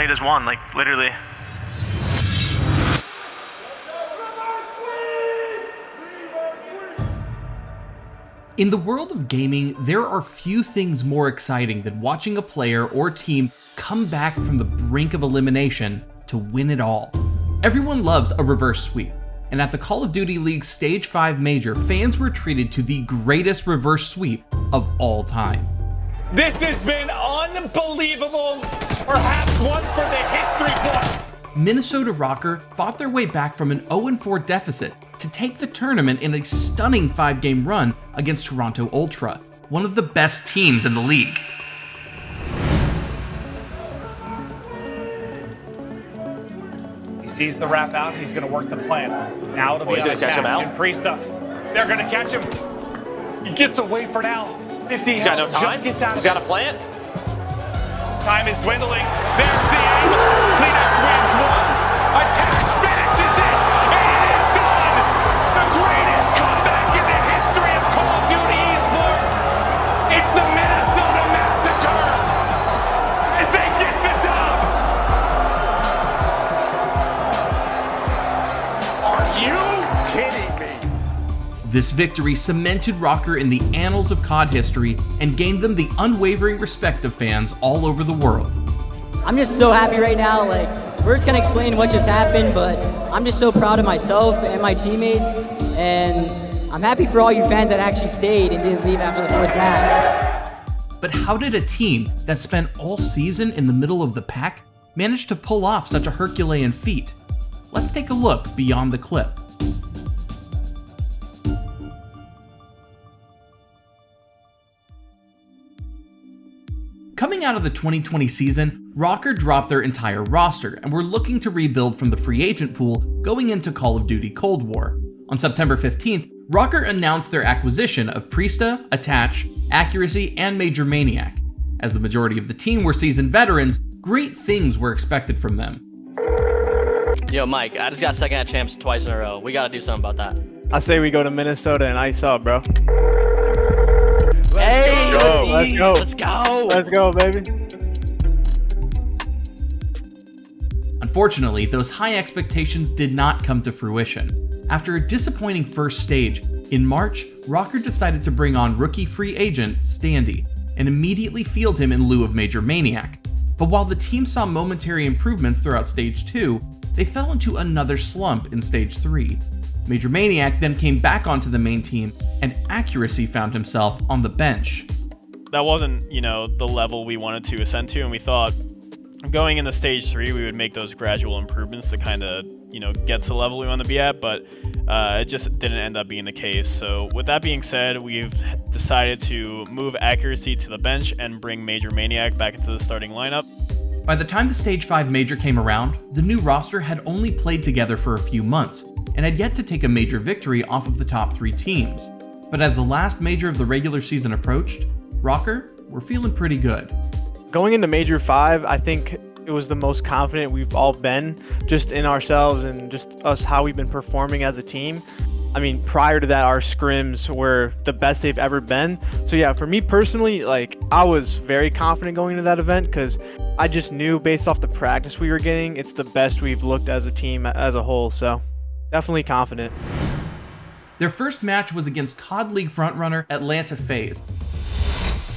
plate is won, like literally. In the world of gaming, there are few things more exciting than watching a player or team come back from the brink of elimination to win it all. Everyone loves a reverse sweep, and at the Call of Duty League's Stage 5 Major, fans were treated to the greatest reverse sweep of all time. This has been unbelievable, perhaps one for the history book. Minnesota RØKKR fought their way back from an 0-4 deficit to take the tournament in a stunning 5-game run against Toronoto Ultra, one of the best teams in the league. He sees the wrap out, he's going to work the plan. Now it'll be he's going to catch him out. Priesta. They're going to catch him. He gets away for now. 50 He's got no time. Just gets out He's got a plan. Time is dwindling. There's the angle. Kleenex wins one. Attack finishes it. And it is done. The greatest comeback in the history of Call of Duty esports. It's the Minnesota Massacre as they get the dub. Are you kidding me? This victory cemented RØKKR in the annals of COD history and gained them the unwavering respect of fans all over the world. I'm just so happy right now. Like, words can't explain what just happened, but I'm just so proud of myself and my teammates, and I'm happy for all you fans that actually stayed and didn't leave after the 4th match. But how did a team that spent all season in the middle of the pack manage to pull off such a Herculean feat? Let's take a look beyond the clip. Coming out of the 2020 season, RØKKR dropped their entire roster and were looking to rebuild from the free agent pool going into Call of Duty Cold War. On September 15th, RØKKR announced their acquisition of Priesta, Attach, Accuracy, and Major Maniac. As the majority of the team were seasoned veterans, great things were expected from them. Yo, Mike, I just got second at champs twice in a row. We gotta do something about that. I say we go to Minnesota and ice up, bro. Hey, let's go. Let's go. Let's go, baby. Unfortunately, those high expectations did not come to fruition. After a disappointing first stage, in March, RØKKR decided to bring on rookie free agent Standy and immediately field him in lieu of Major Maniac. But while the team saw momentary improvements throughout Stage 2, they fell into another slump in Stage 3. Major Maniac then came back onto the main team, and Accuracy found himself on the bench. That wasn't, the level we wanted to ascend to, and we thought going into Stage 3 we would make those gradual improvements to kind of, get to the level we want to be at, but it just didn't end up being the case. So with that being said, we've decided to move Accuracy to the bench and bring Major Maniac back into the starting lineup. By the time the Stage 5 Major came around, the new roster had only played together for a few months, and had yet to take a major victory off of the top 3 teams. But as the last major of the regular season approached, RØKKR were feeling pretty good. Going into Major 5, I think it was the most confident we've all been, just in ourselves and just us, how we've been performing as a team. I mean, prior to that, our scrims were the best they've ever been. So yeah, for me personally, I was very confident going into that event because I just knew based off the practice we were getting, it's the best we've looked as a team as a whole. So definitely confident. Their first match was against COD League frontrunner Atlanta Faze,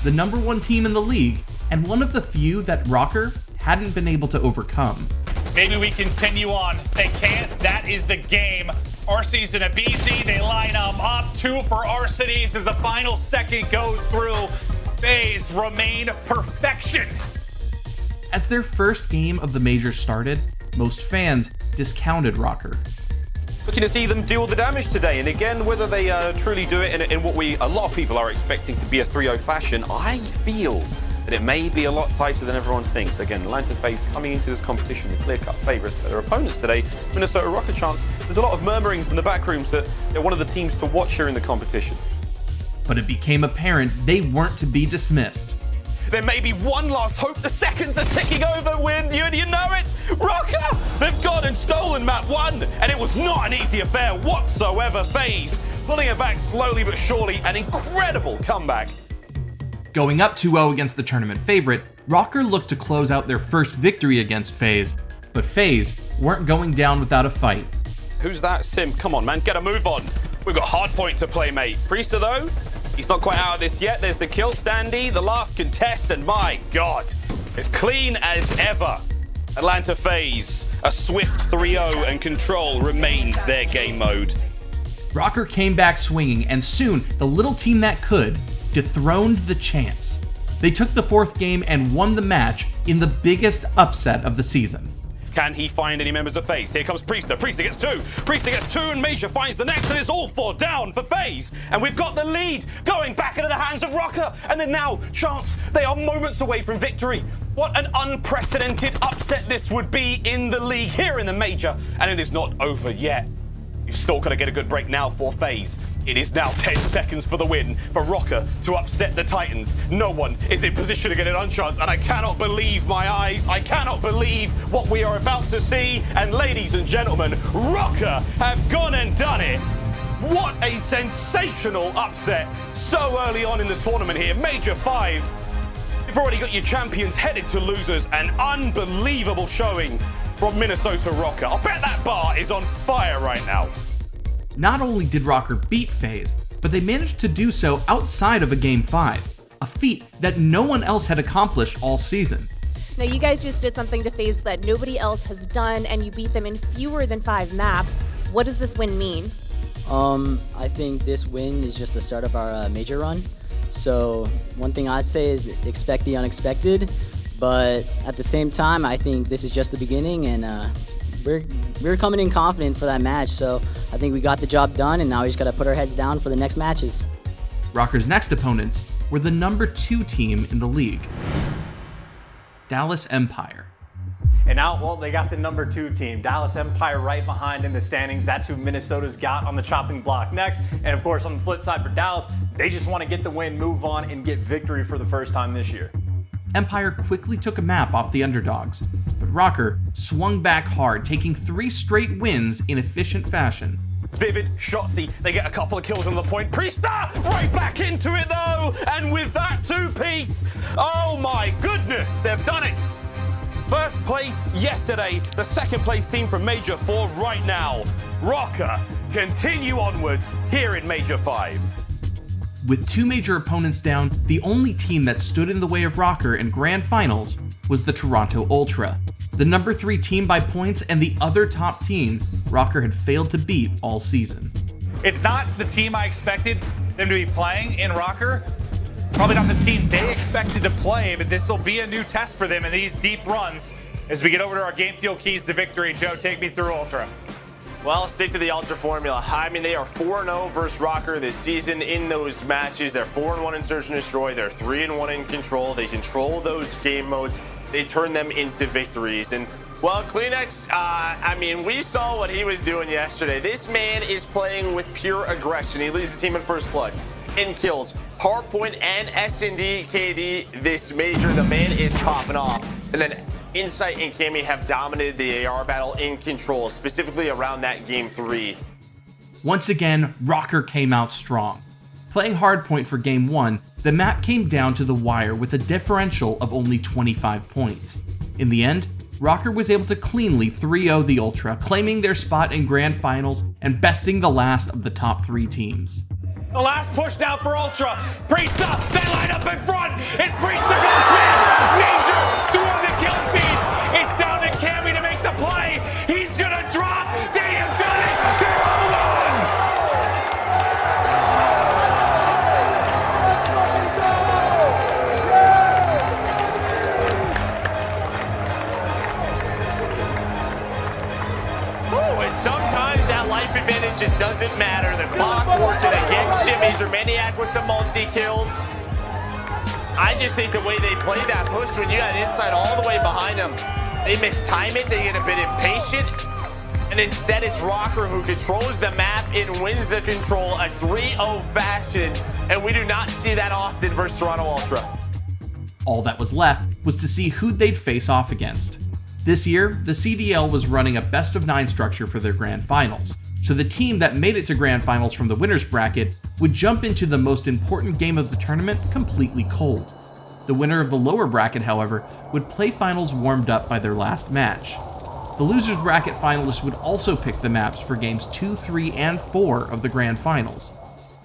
the #1 team in the league, and one of the few that RØKKR hadn't been able to overcome. Maybe we continue on. They can't. That is the game. RC's in a BZ. They line them up. 2 for Arcades as the final second goes through. Faze remain perfection. As their first game of the major started, most fans discounted RØKKR. Looking to see them deal the damage today, and again, whether they truly do it in what a lot of people are expecting to be a 3-0 fashion, I feel that it may be a lot tighter than everyone thinks. Again, Atlanta Faze coming into this competition with clear-cut favourites, but their opponents today, Minnesota RØKKR chance. There's a lot of murmurings in the back rooms that they're one of the teams to watch here in the competition. But it became apparent they weren't to be dismissed. There may be one last hope. The seconds are ticking over. You know it. RØKKR, they've gone and stolen map 1, and it was not an easy affair whatsoever. Faze pulling it back slowly but surely. An incredible comeback. Going up 2-0 against the tournament favorite, RØKKR looked to close out their first victory against Faze, but Faze weren't going down without a fight. Who's that? Sim, come on, man, get a move on. We've got Hardpoint to play, mate. Priester, though, he's not quite out of this yet. There's the kill, Standy, the last contest, and my God, as clean as ever. Atlanta Faze, a swift 3-0, and Control remains their game mode. RØKKR came back swinging, and soon, the little team that could dethroned the champs. They took the fourth game and won the match in the biggest upset of the season. Can he find any members of Faze? Here comes Priester. Priester gets two. Priester gets two, and Major finds the next, and it's all four down for Faze. And we've got the lead going back into the hands of RØKKR. And then now, Chance, they are moments away from victory. What an unprecedented upset this would be in the league here in the Major, and it is not over yet. You've still got to get a good break now for Faze. It is now 10 seconds for the win for RØKKR to upset the Titans. No one is in position to get it on Chance, and I cannot believe my eyes. I cannot believe what we are about to see. And ladies and gentlemen, RØKKR have gone and done it. What a sensational upset so early on in the tournament here. Major 5. You've already got your champions headed to losers. An unbelievable showing from Minnesota RØKKR. I'll bet that bar is on fire right now. Not only did RØKKR beat Faze, but they managed to do so outside of a Game 5, a feat that no one else had accomplished all season. Now, you guys just did something to Faze that nobody else has done, and you beat them in fewer than 5 maps. What does this win mean? I think this win is just the start of our major run. So one thing I'd say is expect the unexpected. But at the same time, I think this is just the beginning, and we're coming in confident for that match. So I think we got the job done, and now we just got to put our heads down for the next matches. RØKKR's next opponents were the number 2 team in the league, Dallas Empire. And now, well, they got the number 2 team, Dallas Empire, right behind in the standings. That's who Minnesota's got on the chopping block next. And of course, on the flip side for Dallas, they just want to get the win, move on, and get victory for the first time this year. Empire quickly took a map off the underdogs, but RØKKR swung back hard, taking 3 straight wins in efficient fashion. Vivid, Shotsy, they get a couple of kills on the point. Priester, right back into it though, and with that 2-piece, oh my goodness, they've done it. First place yesterday, the second place team from Major 4 right now. RØKKR continue onwards here in Major 5. With 2 major opponents down, the only team that stood in the way of RØKKR in grand finals was the Toronoto Ultra, the number 3 team by points and the other top team RØKKR had failed to beat all season. It's not the team I expected them to be playing in RØKKR. Probably not the team they expected to play, but this will be a new test for them in these deep runs as we get over to our game field keys to victory. Joe, take me through Ultra. Well, stick to the Ultra formula. I mean, they are 4-0 versus RØKKR this season in those matches. They're 4-1 in Search and Destroy. They're 3-1 in Control. They control those game modes. They turn them into victories. And, well, Kleenex, I mean, we saw what he was doing yesterday. This man is playing with pure aggression. He leads the team in first bloods, in kills, hardpoint, and S&D KD this major. The man is popping off. And then Insight and Cammy have dominated the AR battle in Control, specifically around that Game 3. Once again, RØKKR came out strong. Playing hardpoint for Game 1, the map came down to the wire with a differential of only 25 points. In the end, RØKKR was able to cleanly 3-0 the Ultra, claiming their spot in Grand Finals and besting the last of the top 3 teams. The last push down for Ultra. Priester, they line up in front. It's Priester goes in. Major through the kill feed. It's down to Cammy to make the play. He's gonna drop. They have done it. They're all on. Oh, and sometimes that life advantage just doesn't matter. The clock working against you. Major Maniac with some multi-kills. I just think the way they played that push when you got Insight all the way behind them, they mistime it, they get a bit impatient, and instead it's RØKKR who controls the map and wins the Control, a 3-0 fashion, and we do not see that often versus Toronoto Ultra. All that was left was to see who they'd face off against. This year, the CDL was running a best-of-9 structure for their Grand Finals, so the team that made it to Grand Finals from the winner's bracket would jump into the most important game of the tournament completely cold. The winner of the lower bracket, however, would play finals warmed up by their last match. The losers bracket finalists would also pick the maps for games 2, 3, and 4 of the grand finals.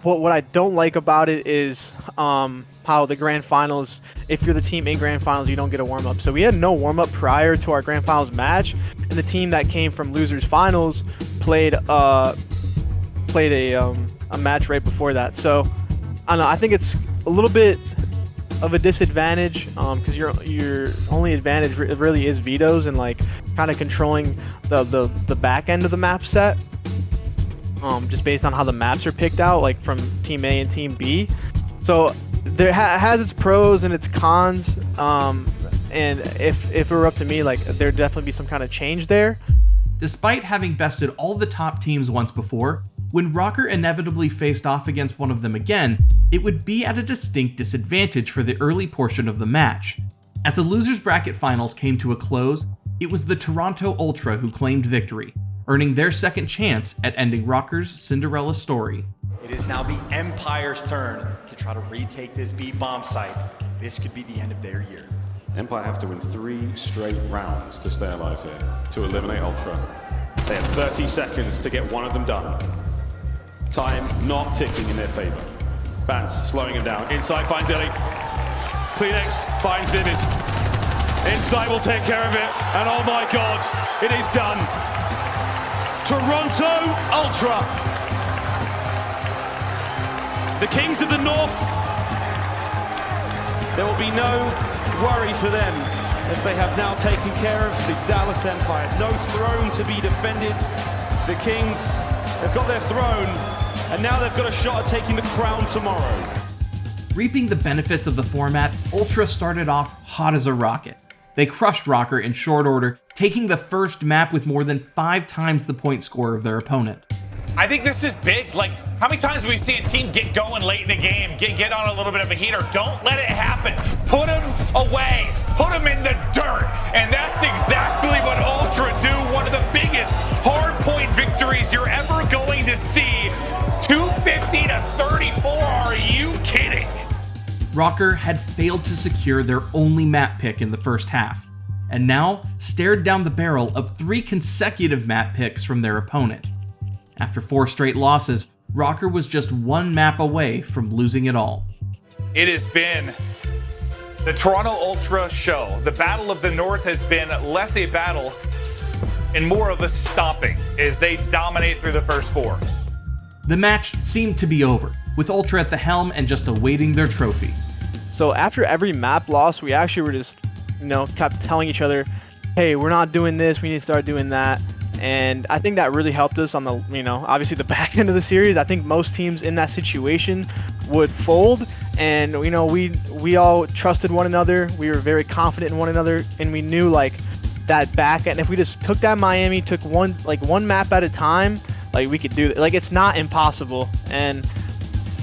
What I don't like about it is how the grand finals, if you're the team in grand finals, you don't get a warm-up. So we had no warm-up prior to our grand finals match, and the team that came from losers finals played a match right before that. So I don't know, I think it's a little bit of a disadvantage because your only advantage really is vetoes and like kind of controlling the back end of the map set. Just based on how the maps are picked out, like from Team A and Team B. So there has its pros and its cons, and if it were up to me, like there'd definitely be some kind of change there. Despite having bested all the top teams once before, when RØKKR inevitably faced off against one of them again, it would be at a distinct disadvantage for the early portion of the match. As the losers bracket finals came to a close, it was the Toronoto Ultra who claimed victory, earning their second chance at ending RØKKR's Cinderella story. It is now the Empire's turn to try to retake this B-bomb site. This could be the end of their year. Empire have to win 3 straight rounds to stay alive here, to eliminate Ultra. They have 30 seconds to get one of them done. Time not ticking in their favor. Vance slowing him down. Inside finds Ellie. Kleenex finds Vivid. Inside will take care of it, and oh my god, it is done. Toronoto Ultra. The Kings of the North. There will be no worry for them as they have now taken care of the Dallas Empire. No throne to be defended. The Kings have got their throne, and now they've got a shot at taking the crown tomorrow. Reaping the benefits of the format, Ultra started off hot as a rocket. They crushed RØKKR in short order, taking the first map with more than 5 times the point score of their opponent. I think this is big. Like, how many times have we seen a team get going late in the game, get on a little bit of a heater? Don't let it happen. Put them away. Put them in the dirt. And that's exactly what Ultra do. One of the biggest hard point victories you're ever going to see. 250 to 34. Are you kidding? RØKKR had failed to secure their only map pick in the first half, and now stared down the barrel of 3 consecutive map picks from their opponent. After 4 straight losses, RØKKR was just 1 map away from losing it all. It has been the Toronoto Ultra show. The Battle of the North has been less a battle and more of a stomping as they dominate through the first 4. The match seemed to be over, with Ultra at the helm and just awaiting their trophy. So after every map loss, we actually were just, kept telling each other, hey, we're not doing this, we need to start doing that. And I think that really helped us on the, obviously the back end of the series. I think most teams in that situation would fold. And, we all trusted one another. We were very confident in one another. And we knew, that back end, if we just took that Miami, took one map at a time, we could do it. It's not impossible. And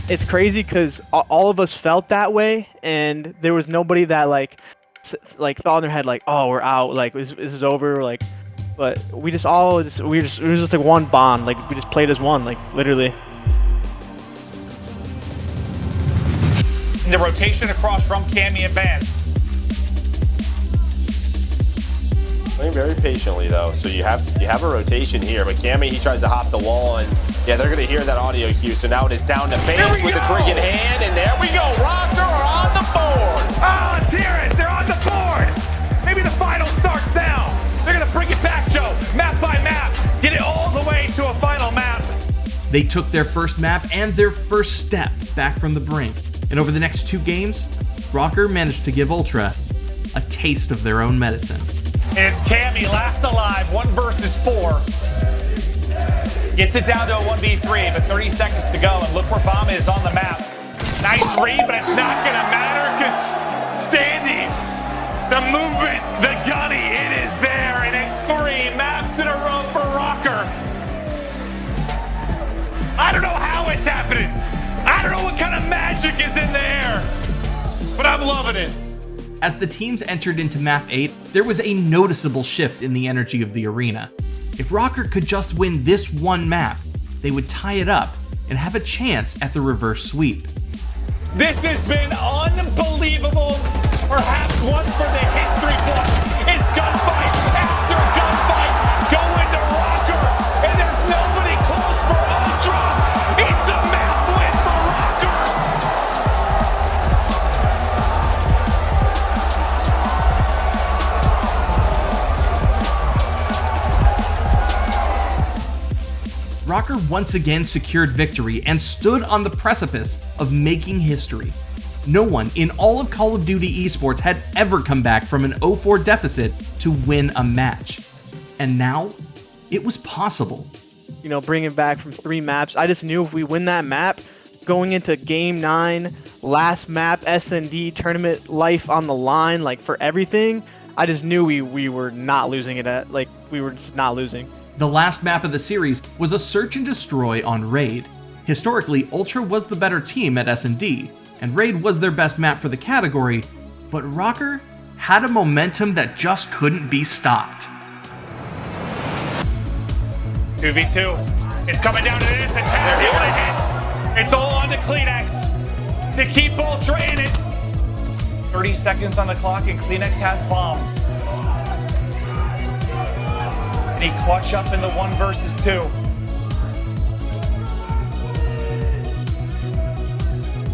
it's crazy because all of us felt that way. And there was nobody that, thought in their head, oh, we're out. This is over. But we just all, it was just one bond. We just played as one, literally. The rotation across from Cammy and Vance. Playing very patiently though, so you have a rotation here, but Cammy, he tries to hop the wall, and yeah, they're gonna hear that audio cue, so now it is down to Faze with a cricket hand, and there we go, RØKKR are on the board! Oh, let's hear it, they're on the board! Maybe the final starts now! They're gonna bring it back, Joe, map by map, get it all the way to a final map! They took their first map and their first step back from the brink, and over the next 2 games, RØKKR managed to give Ultra a taste of their own medicine. And it's Cammy, last alive, 1 versus 4. Gets it down to a 1v3, but 30 seconds to go, and look where Bomb is on the map. Nice read, but it's not gonna matter, because Standy, the movement, the gunny, it is there, and it's 3 maps in a row for RØKKR. I don't know how it's happening. I don't know what kind of magic is in the air, but I'm loving it. As the teams entered into Map 8, there was a noticeable shift in the energy of the arena. If RØKKR could just win this one map, they would tie it up and have a chance at the reverse sweep. This has been unbelievable. RØKKR once again secured victory and stood on the precipice of making history. No one in all of Call of Duty esports had ever come back from an 0-4 deficit to win a match. And now, it was possible. You know, bringing back from 3 maps, I just knew if we win that map, going into Game 9, last map, S&D, tournament life on the line, like for everything, I just knew we were not losing it at, like, we were just not losing. The last map of the series was a search and destroy on Raid. Historically, Ultra was the better team at S&D, and Raid was their best map for the category, but RØKKR had a momentum that just couldn't be stopped. 2v2. It's coming down to this attack. They want to hit. It's all on to Kleenex to keep Ultra in it. 30 seconds on the clock, and Kleenex has bomb. And he clutch up in the 1 versus 2.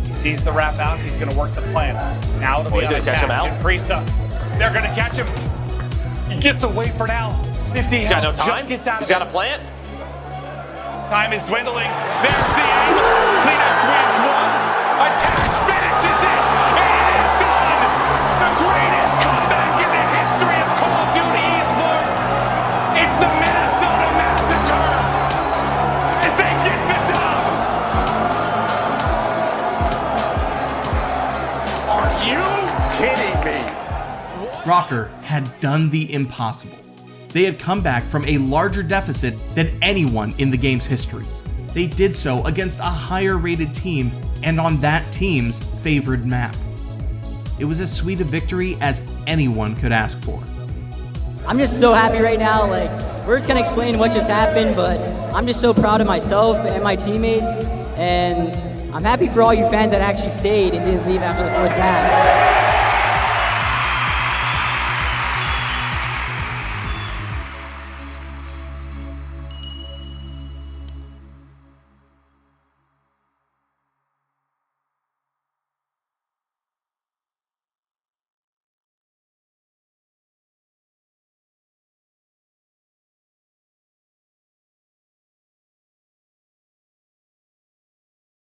He sees the wrap out. He's going to work the plan. Now to be he's going to catch him out. Priesta. They're going to catch him. He gets away for now. 50 He's got no health, time. just gets out He's of got a plant. Time is dwindling. There's the end. Kleenex wins 1. Attack finishes it. It is done. The greatest comeback in the history of Call of Duty esports. It's the Minnesota Massacre as they get the dub. Are you kidding me? RØKKR had done the impossible. They had come back from a larger deficit than anyone in the game's history. They did so against a higher rated team and on that team's favored map. It was as sweet a victory as anyone could ask for. I'm just so happy right now. Like, words can't explain what just happened, but I'm just so proud of myself and my teammates, and I'm happy for all you fans that actually stayed and didn't leave after the 4th map.